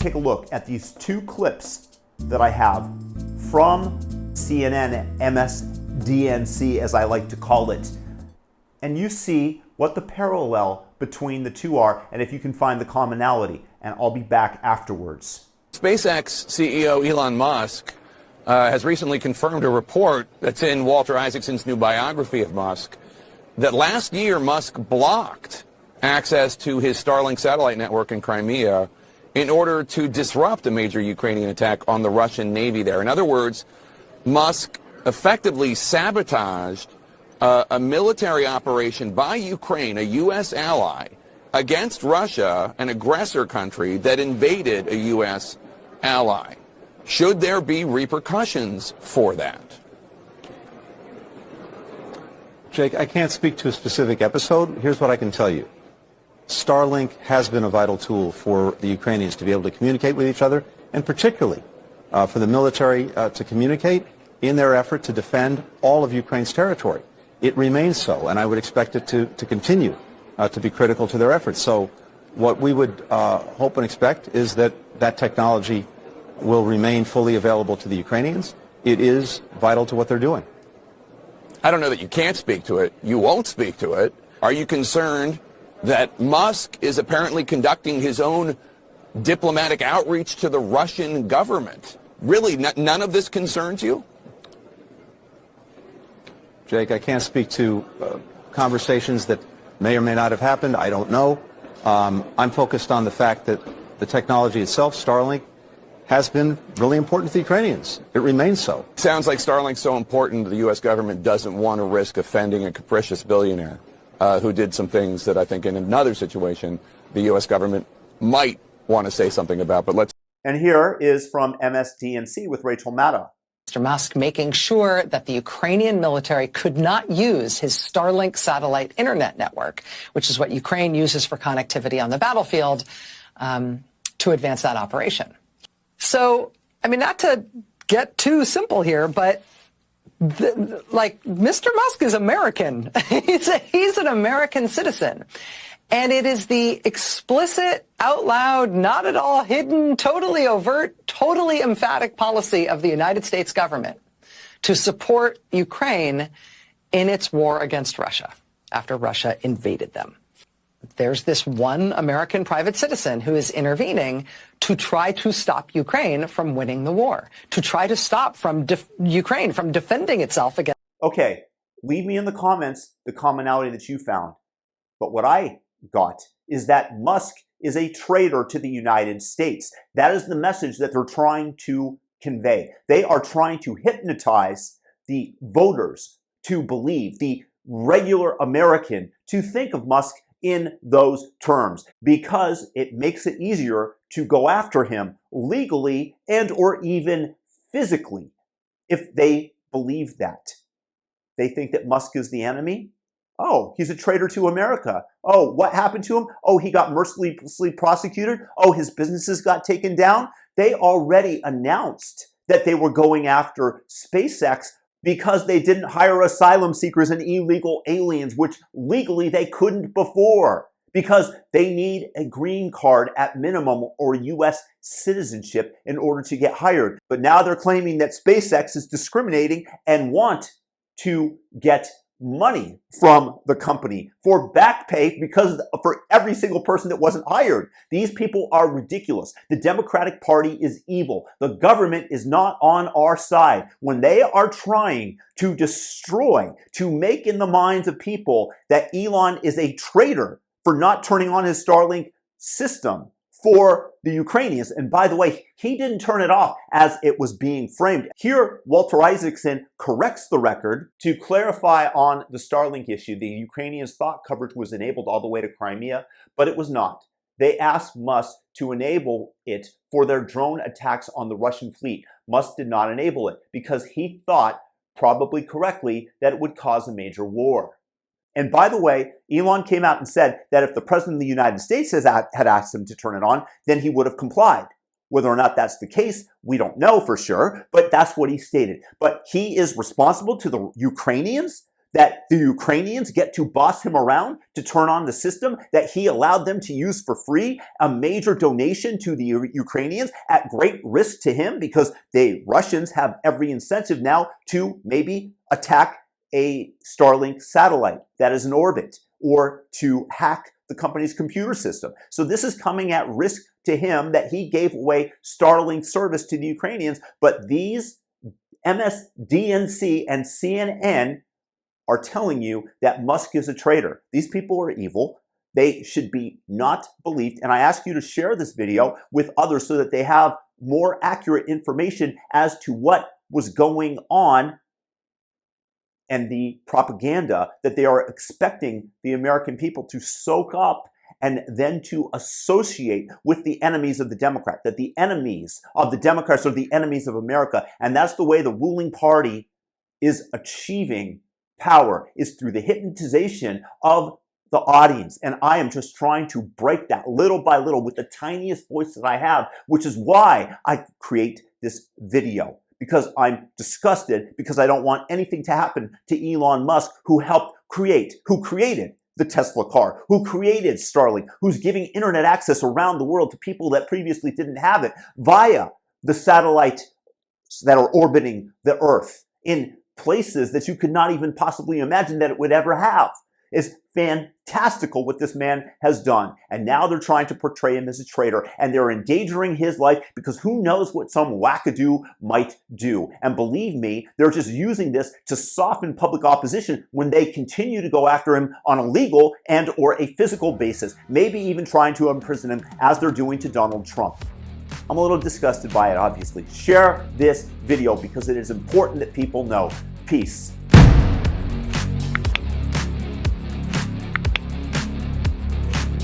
Take a look at these two clips that I have from CNN, MSDNC, as I like to call it. And you see what the parallel between the two are, and if you can find the commonality. And I'll be back afterwards. SpaceX CEO Elon Musk has recently confirmed a report that's in Walter Isaacson's new biography of Musk that last year Musk blocked access to his Starlink satellite network in Crimea in order to disrupt a major Ukrainian attack on the Russian Navy there. In other words, Musk effectively sabotaged a military operation by Ukraine, a U.S. ally, against Russia, an aggressor country that invaded a U.S. ally. Should there be repercussions for that? Jake, I can't speak to a specific episode. Here's what I can tell you. Starlink has been a vital tool for the Ukrainians to be able to communicate with each other, and particularly for the military to communicate in their effort to defend all of Ukraine's territory. It remains so, and I would expect it to continue to be critical to their efforts. So what we would hope and expect is that that technology will remain fully available to the Ukrainians. It is vital to what they're doing. I don't know that you can't speak to it. You won't speak to it. Are you concerned that Musk is apparently conducting his own diplomatic outreach to the Russian government? Really, none of this concerns you? Jake, I can't speak to conversations that may or may not have happened. I don't know. I'm focused on the fact that the technology itself, Starlink, has been really important to the Ukrainians. It remains so. Sounds like Starlink's so important the U.S. government doesn't want to risk offending a capricious billionaire who did some things that I think in another situation the U.S. government might want to say something about. But let's. And here is from MSDNC with Rachel Maddow. Mr. Musk making sure that the Ukrainian military could not use his Starlink satellite internet network, which is what Ukraine uses for connectivity on the battlefield, to advance that operation. So, I mean, not to get too simple here, but Mr. Musk is American. He's an American citizen. And it is the explicit, out loud, not at all hidden, totally overt, totally emphatic policy of the United States government to support Ukraine in its war against Russia after Russia invaded them. There's this one American private citizen who is intervening to try to stop Ukraine from winning the war, to try to stop Ukraine from defending itself against. Okay, leave me in the comments the commonality that you found. But what I got is that Musk is a traitor to the United States. That is the message that they're trying to convey. They are trying to hypnotize the voters to believe, the regular American, to think of Musk in those terms, because it makes it easier to go after him legally and or even physically if they believe that. They think that Musk is the enemy. Oh, he's a traitor to America. Oh, what happened to him? Oh, he got mercilessly prosecuted. Oh, his businesses got taken down. They already announced that they were going after SpaceX because they didn't hire asylum seekers and illegal aliens, which legally they couldn't before, because they need a green card at minimum or U.S. citizenship in order to get hired. But now they're claiming that SpaceX is discriminating and want to get money from the company for back pay for every single person that wasn't hired. These people are ridiculous. The Democratic Party is evil. The government is not on our side. When they are trying to destroy, to make in the minds of people that Elon is a traitor for not turning on his Starlink system for the Ukrainians. And by the way, he didn't turn it off as it was being framed. Here, Walter Isaacson corrects the record to clarify on the Starlink issue. The Ukrainians thought coverage was enabled all the way to Crimea, but it was not. They asked Musk to enable it for their drone attacks on the Russian fleet. Musk did not enable it because he thought, probably correctly, that it would cause a major war. And by the way, Elon came out and said that if the President of the United States had asked him to turn it on, then he would have complied. Whether or not that's the case, we don't know for sure, but that's what he stated. But he is responsible to the Ukrainians that the Ukrainians get to boss him around to turn on the system that he allowed them to use for free, a major donation to the Ukrainians at great risk to him because the Russians have every incentive now to maybe attack a Starlink satellite that is in orbit or to hack the company's computer system. So this is coming at risk to him that he gave away Starlink service to the Ukrainians, but these MSNBC and CNN are telling you that Musk is a traitor. These people are evil. They should be not believed. And I ask you to share this video with others so that they have more accurate information as to what was going on and the propaganda that they are expecting the American people to soak up and then to associate with the enemies of the Democrat, that the enemies of the Democrats are the enemies of America. And that's the way the ruling party is achieving power, is through the hypnotization of the audience. And I am just trying to break that little by little with the tiniest voice that I have, which is why I create this video. Because I'm disgusted, because I don't want anything to happen to Elon Musk, who created the Tesla car, who created Starlink, who's giving internet access around the world to people that previously didn't have it via the satellites that are orbiting the Earth in places that you could not even possibly imagine that it would ever have. It's fantastical what this man has done. And now they're trying to portray him as a traitor, and they're endangering his life because who knows what some wackadoo might do. And believe me, they're just using this to soften public opposition when they continue to go after him on a legal and or a physical basis, maybe even trying to imprison him as they're doing to Donald Trump. I'm a little disgusted by it, obviously. Share this video because it is important that people know. Peace.